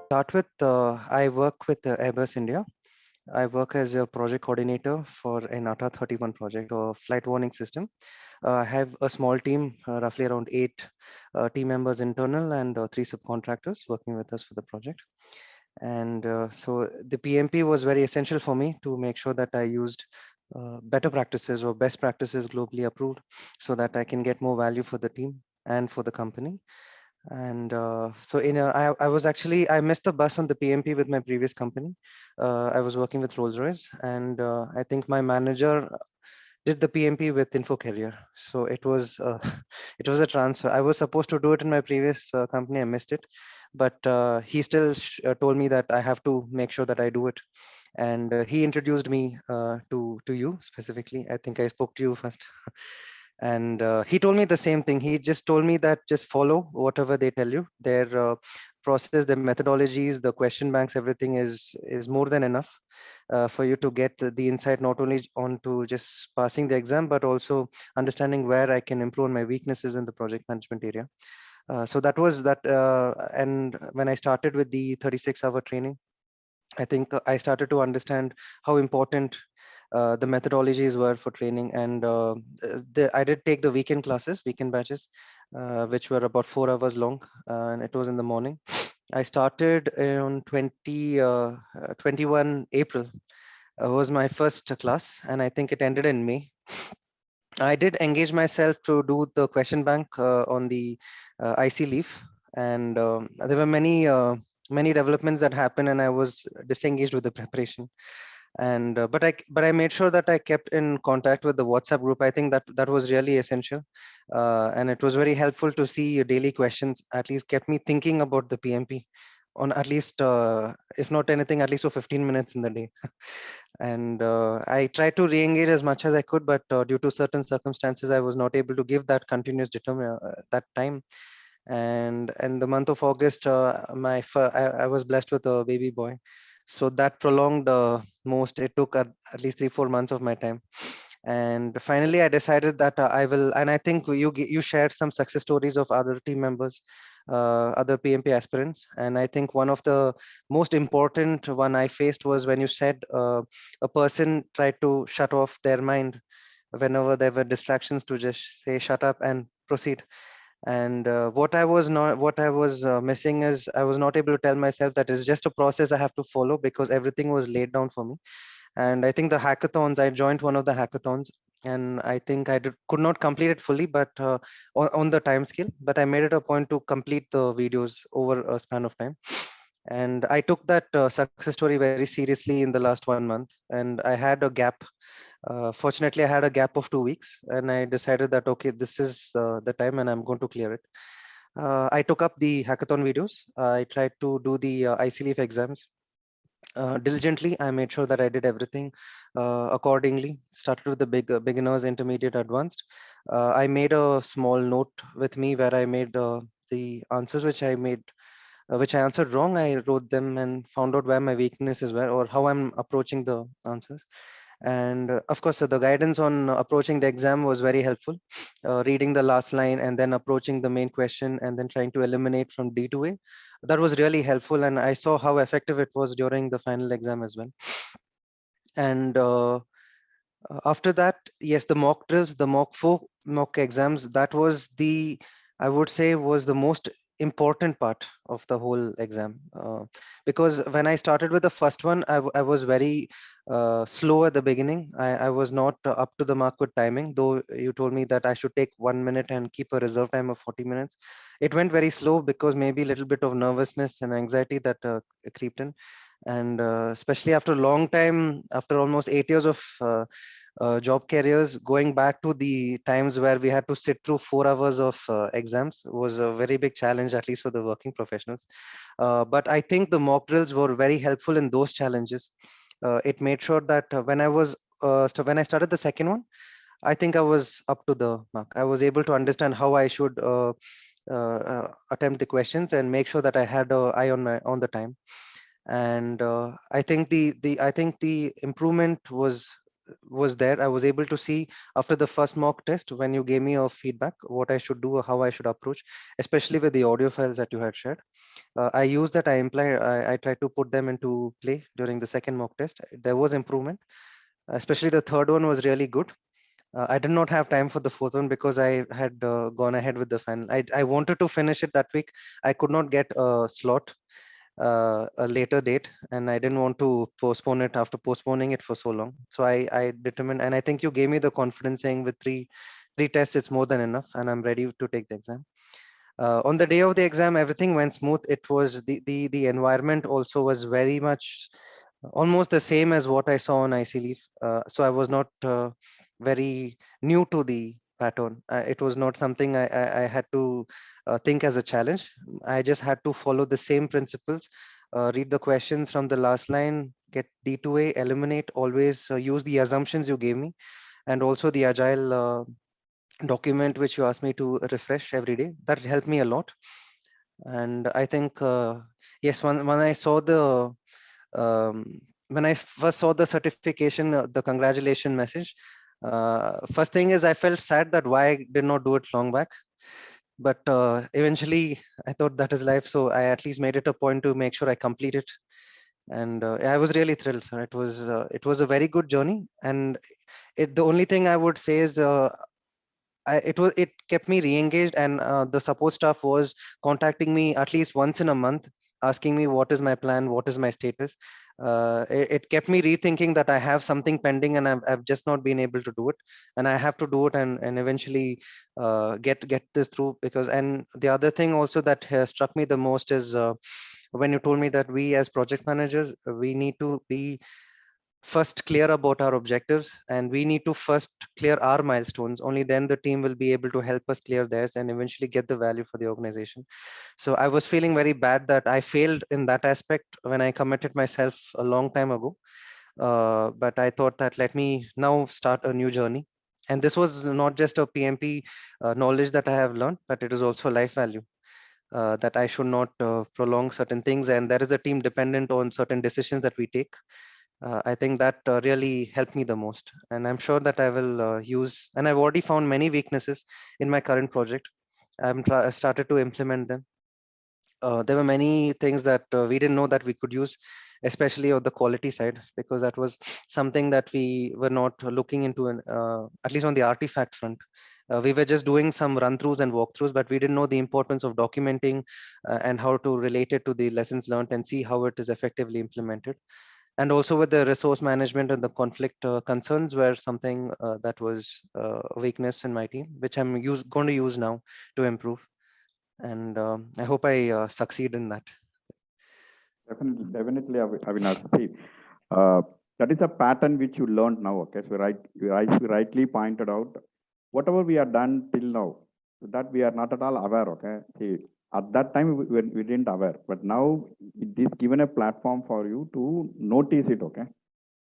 Start with, I work with Airbus India. I work as a project coordinator for an ATA 31 project or flight warning system. I have a small team, roughly around 8 team members internal and 3 subcontractors working with us for the project. And so the PMP was very essential for me to make sure that I used better practices or best practices globally approved so that I can get more value for the team and for the company. And so I was actually, I missed the bus on the PMP with my previous company. I was working with Rolls-Royce, and I think my manager did the PMP with Infocareer. So it was it was a transfer. I was supposed to do it in my previous company. I missed it, but he still told me that I have to make sure that I do it. And he introduced me to you specifically. I think I spoke to you first. And he told me the same thing. He just told me that just follow whatever they tell you. Their process, their methodologies, the question banks, everything is more than enough for you to get the insight not only onto just passing the exam, but also understanding where I can improve my weaknesses in the project management area. So that was that. And when I started with the 36-hour training, I think I started to understand how important the methodologies were for training. And I did take the weekend classes, weekend batches, which were about 4 hours long, and it was in the morning. I started on 21 April was my first class, and I think it ended in May. I did engage myself to do the question bank on the ICLEAF, and there were many developments that happened, and I was disengaged with the preparation. And but I made sure that I kept in contact with the WhatsApp group. I think that that was really essential, and it was very helpful to see your daily questions. At least kept me thinking about the PMP on at least, if not anything, at least for 15 minutes in the day. And I tried to re-engage as much as I could, but due to certain circumstances, I was not able to give that continuous that time. And in the month of August, I was blessed with a baby boy, so that prolonged most. It took at least 3-4 months of my time. And finally, I decided that I will. And I think you shared some success stories of other team members, other PMP aspirants. And I think one of the most important one I faced was when you said a person tried to shut off their mind whenever there were distractions, to just say shut up and proceed. And what I was missing is I was not able to tell myself that it's just a process I have to follow, because everything was laid down for me. And I think the hackathons, I joined one of the hackathons, and I think could not complete it fully, but on the time scale, but I made it a point to complete the videos over a span of time. And I took that success story very seriously in the last 1 month, and I had a gap. Fortunately, I had a gap of 2 weeks, and I decided that, okay, this is the time and I'm going to clear it. I took up the hackathon videos. I tried to do the ICLEAF exams diligently. I made sure that I did everything accordingly. Started with the beginners, intermediate, advanced. I made a small note with me where I made the answers which I answered wrong. I wrote them and found out where my weaknesses were or how I'm approaching the answers. And of course, the guidance on approaching the exam was very helpful. Reading the last line and then approaching the main question and then trying to eliminate from D to A. That was really helpful, and I saw how effective it was during the final exam as well. And after that, yes, the mock drills, the mock exams, that was I would say, was the most important part of the whole exam. Because when I started with the first one, I was very slow at the beginning. I was not up to the mark with timing, though you told me that I should take 1 minute and keep a reserve time of 40 minutes. It went very slow because maybe a little bit of nervousness and anxiety that creeped in. And especially after a long time, after almost 8 years of job careers, going back to the times where we had to sit through 4 hours of exams was a very big challenge, at least for the working professionals. But I think the mock drills were very helpful in those challenges. It made sure that when I started the second one, I think I was up to the mark. I was able to understand how I should attempt the questions and make sure that I had an eye on the time. And I think the improvement was was there. I was able to see after the first mock test when you gave me a feedback what I should do or how I should approach, especially with the audio files that you had shared. I used that. I tried to put them into play during the second mock test. There was improvement, especially the third one was really good. I did not have time for the fourth one because I had gone ahead with the final. I wanted to finish it that week. I could not get a slot, a later date, and I didn't want to postpone it after postponing it for so long. So I determined, and I think you gave me the confidence saying with three tests it's more than enough, and I'm ready to take the exam. On the day of the exam, everything went smooth. It was the environment also was very much almost the same as what I saw on ICLEAF. So I was not very new to the pattern. It was not something I had to think as a challenge. I just had to follow the same principles, read the questions from the last line, get D2A, eliminate, always use the assumptions you gave me, and also the agile document which you asked me to refresh every day. That helped me a lot. And I think, yes, when I saw the when I first saw the certification, the congratulation message, first thing is I felt sad that why I did not do it long back. But eventually, I thought that is life, so I at least made it a point to make sure I complete it. And I was really thrilled, sir. It was a very good journey, and the only thing I would say is it kept me re-engaged, and the support staff was contacting me at least once in a month, asking me what is my plan, what is my status. It kept me rethinking that I have something pending and I've just not been able to do it, and I have to do it and eventually get this through. Because, and the other thing also that has struck me the most is when you told me that we as project managers, we need to be first clear about our objectives, and we need to first clear our milestones. Only then the team will be able to help us clear theirs and eventually get the value for the organization. So I was feeling very bad that I failed in that aspect when I committed myself a long time ago. But I thought that let me now start a new journey. And this was not just a PMP knowledge that I have learned, but it is also life value. That I should not prolong certain things, and there is a team dependent on certain decisions that we take. I think that really helped me the most, and I'm sure that I will use. And I've already found many weaknesses in my current project. I started to implement them. There were many things that we didn't know that we could use, especially on the quality side, because that was something that we were not looking into, at least on the artifact front. We were just doing some run-throughs and walkthroughs, but we didn't know the importance of documenting and how to relate it to the lessons learned and see how it is effectively implemented. And also with the resource management and the conflict concerns were something that was a weakness in my team, which I'm going to use now to improve. And I hope I succeed in that. Definitely, Avinash. See, uh, that is a pattern which you learned now. Okay, so you rightly pointed out whatever we have done till now, that we are not at all aware. Okay, see, at that time we didn't aware, but now it is given a platform for you to notice it. Okay,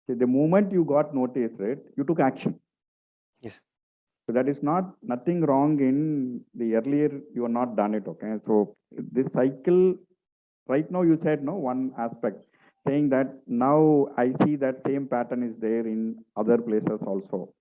see, the moment you got noticed, right, you took action. Yes. So that is nothing wrong in the earlier you are not done it. Okay, so this cycle right now you said no one aspect saying that now I see that same pattern is there in other places also,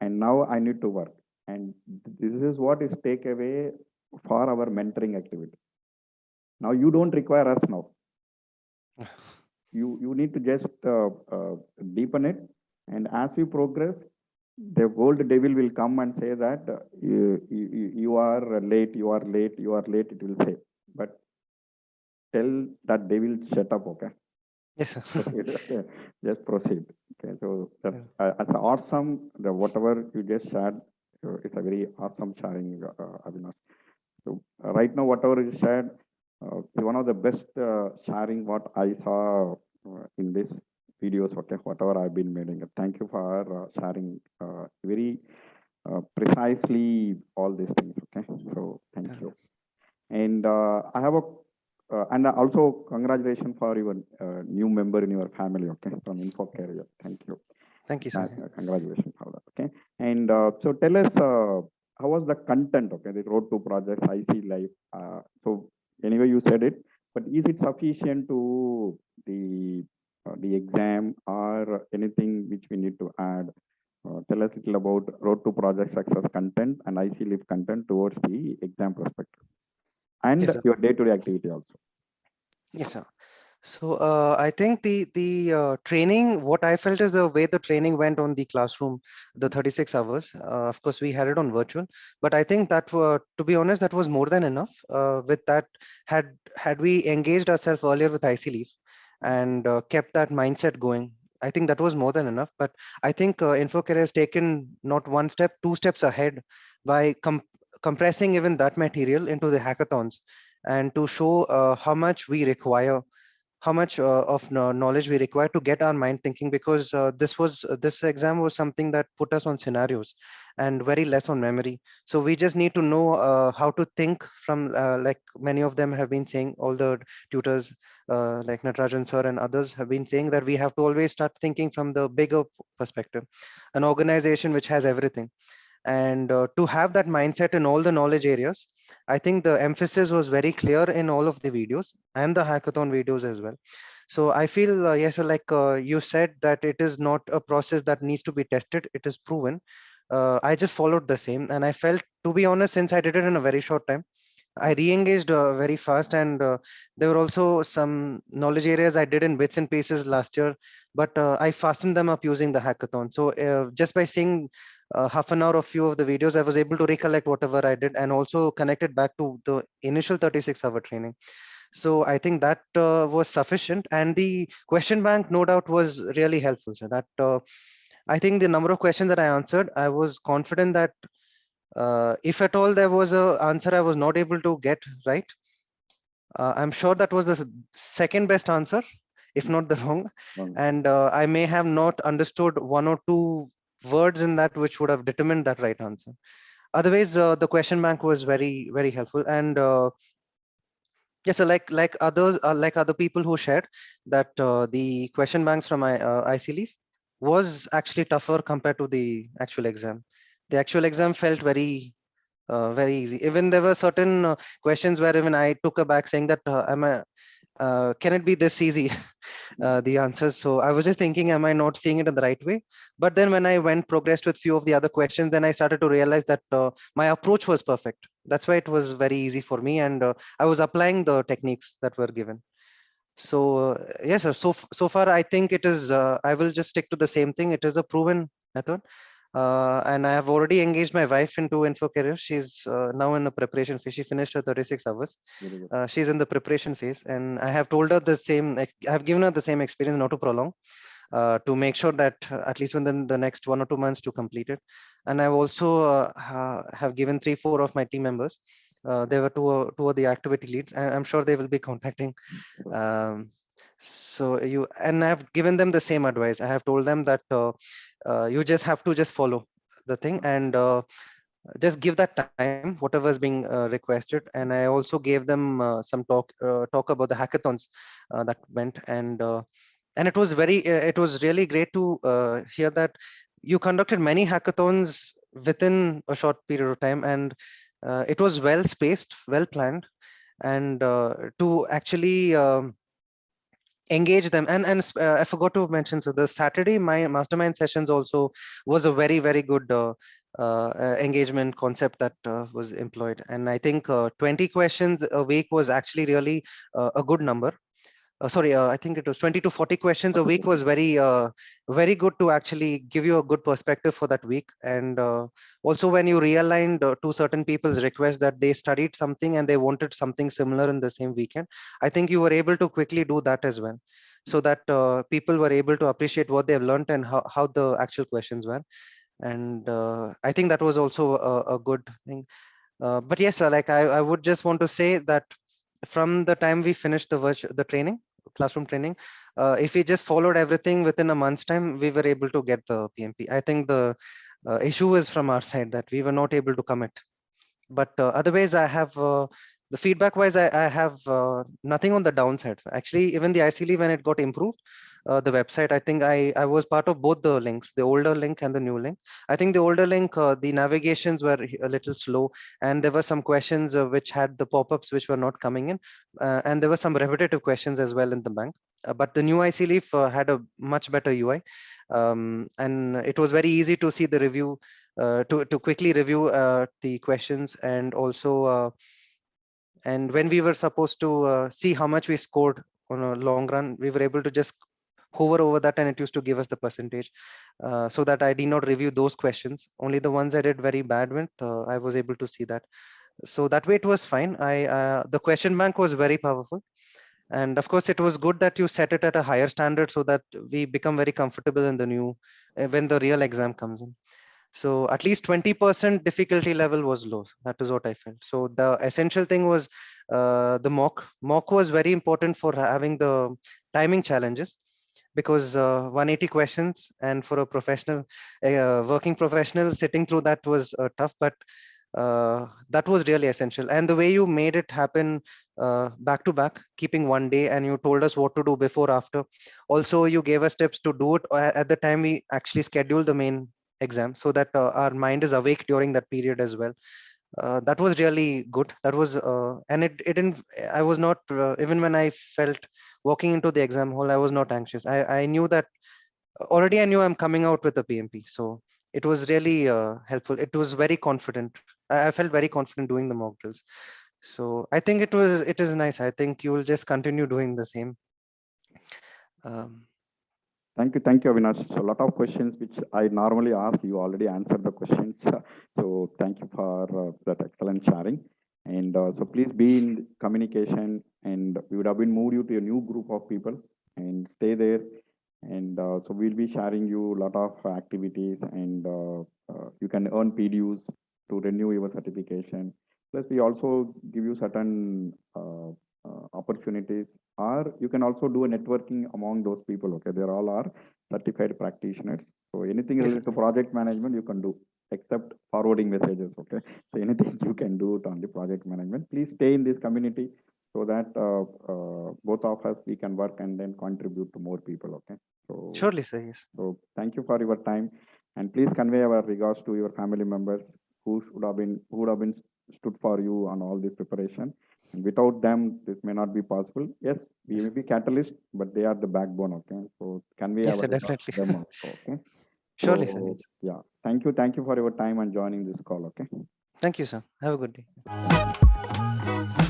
and now I need to work, and this is what is takeaway for our mentoring activity. Now you don't require us now. You need to just deepen it, and as we progress, the old devil will come and say that you are late, you are late, you are late. It will say, but tell that devil shut up. Okay. Yes, sir. Proceed. Okay. Just proceed. Okay. So that's awesome. Whatever you just shared, it's a very awesome sharing, Avinash. So right now, whatever you shared, is one of the best sharing what I saw in this videos. Okay, whatever I've been making. Thank you for sharing very precisely all these things. Okay, so thank you. And I have a and also congratulations for your new member in your family. Okay, from Infocareer. Thank you. Thank you, sir. Congratulations for that. Okay, and so tell us how was the content? Okay, the road to projects ICLEAF. So anyway, you said it, but is it sufficient to the exam or anything which we need to add? Tell us a little about road to project success content and ICLEAF content towards the exam perspective and Yes, sir. your day-to-day activity also. Yes, sir. So I think the training, what I felt is the way the training went on the classroom, the 36 hours. Of course, we had it on virtual, but I think that to be honest, that was more than enough. With that, had we engaged ourselves earlier with IC Leaf and kept that mindset going, I think that was more than enough. But I think Infocareer has taken not one step, two steps ahead by compressing even that material into the hackathons and to show how much we require, how much of knowledge we require to get our mind thinking, because this exam was something that put us on scenarios and very less on memory. So we just need to know how to think from like many of them have been saying, all the tutors like Natarajan sir and others have been saying, that we have to always start thinking from the bigger perspective, an organization which has everything. And to have that mindset in all the knowledge areas, I think the emphasis was very clear in all of the videos and the hackathon videos as well. So I feel yes, like you said, that it is not a process that needs to be tested, it is proven. I just followed the same, and I felt, to be honest, since I did it in a very short time, I re-engaged very fast, and there were also some knowledge areas I did in bits and pieces last year, but I fastened them up using the hackathon. So just by seeing half an hour of few of the videos, I was able to recollect whatever I did and also connect it back to the initial 36-hour training. So I think that was sufficient, and the question bank, no doubt, was really helpful. So that I think the number of questions that I answered, I was confident that if at all there was a answer I was not able to get right, I'm sure that was the second best answer, if not the wrong. And I may have not understood one or two words in that which would have determined that right answer. Otherwise, the question bank was very, very helpful. And yes, so like others, like other people who shared that the question banks from ICLEAF was actually tougher compared to the actual exam. The actual exam felt very easy. Even there were certain questions where even I took a back, saying that can it be this easy? The answers. So I was just thinking, am I not seeing it in the right way? But then when I went progressed with few of the other questions, then I started to realize that my approach was perfect. That's why it was very easy for me, and I was applying the techniques that were given. So yes, sir. So far, I think it is. I will just stick to the same thing. It is a proven method, and I have already engaged my wife into Infocareer. She's now in the preparation phase. She finished her 36 hours. She's in the preparation phase, and I have told her the same. I have given her the same experience, not to prolong, to make sure that at least within the next 1 or 2 months to complete it. And I've also have given 3, 4 of my team members. There were two of the activity leads. I'm sure they will be contacting. Um, so you, and I've given them the same advice. I have told them that you just have to just follow the thing, and just give that time whatever is being requested. And I also gave them some talk about the hackathons that went. And it was really great to hear that you conducted many hackathons within a short period of time, and it was well spaced, well planned, and to actually engage them. And I forgot to mention, so the Saturday my mastermind sessions also was a very good engagement concept that was employed. And I think 20 questions a week was actually really a good number. Sorry, I think it was 20 to 40 questions a week was very good to actually give you a good perspective for that week. And also when you realigned to certain people's request that they studied something and they wanted something similar in the same weekend, I think you were able to quickly do that as well, so that people were able to appreciate what they've learned and how the actual questions were. And I think that was also a good thing. But yes, like I would just want to say that from the time we finished the training, classroom training, if we just followed everything within a month's time, we were able to get the PMP. I think the issue is from our side that we were not able to commit. But otherwise, I have The feedback wise, I have nothing on the downside. Actually, even the ICLEAF, when it got improved, the website, I think I was part of both the links, the older link and the new link. I think the older link, the navigations were a little slow, and there were some questions which had the pop-ups which were not coming in, and there were some repetitive questions as well in the bank. But the new ICLEAF had a much better UI, and it was very easy to see the review, to quickly review the questions, and also and when we were supposed to see how much we scored on a long run, we were able to just hover over that, and it used to give us the percentage, so that I did not review those questions. Only the ones I did very bad with, I was able to see that. So that way it was fine. The question bank was very powerful. And of course, it was good that you set it at a higher standard so that we become very comfortable in the new, when the real exam comes in. So at least 20% difficulty level was low. That is what I felt. So the essential thing was the mock. Mock was very important for having the timing challenges, because 180 questions, and for a professional, working professional, sitting through that was tough, but that was really essential. And the way you made it happen back to back, keeping one day, and you told us what to do before, after. Also, you gave us tips to do it at the time we actually scheduled the main exam, so that our mind is awake during that period as well. That was really good. That was, and it didn't, I was not, even when I felt walking into the exam hall, I was not anxious. I knew that already, I knew I'm coming out with a PMP. So it was really helpful. It was very confident. I felt very confident doing the mock drills. So I think it is nice. I think you will just continue doing the same. Um, Thank you, Avinash. So a lot of questions which I normally ask, you already answered the questions. So thank you for that excellent sharing. And so please be in communication, and we would have been moved you to a new group of people, and stay there. And so we'll be sharing you a lot of activities, and you can earn PDUs to renew your certification. Plus, we also give you certain opportunities, or you can also do a networking among those people. Okay, they all are certified practitioners. So anything related to project management you can do, except forwarding messages. Okay, so anything you can do it on the project management. Please stay in this community so that both of us, we can work and then contribute to more people. Okay, so Surely, sir. Yes. so thank you for your time, and please convey our regards to your family members who would have been stood for you on all this preparation. And without them, this may not be possible. Yes, we may be catalyst, but they are the backbone. Okay, so convey Yes, our sir. regards Definitely. to them also. Okay, Surely, sir. so Yes. yeah, thank you for your time and joining this call. Okay. Thank you, sir. Have a good day. Thank you.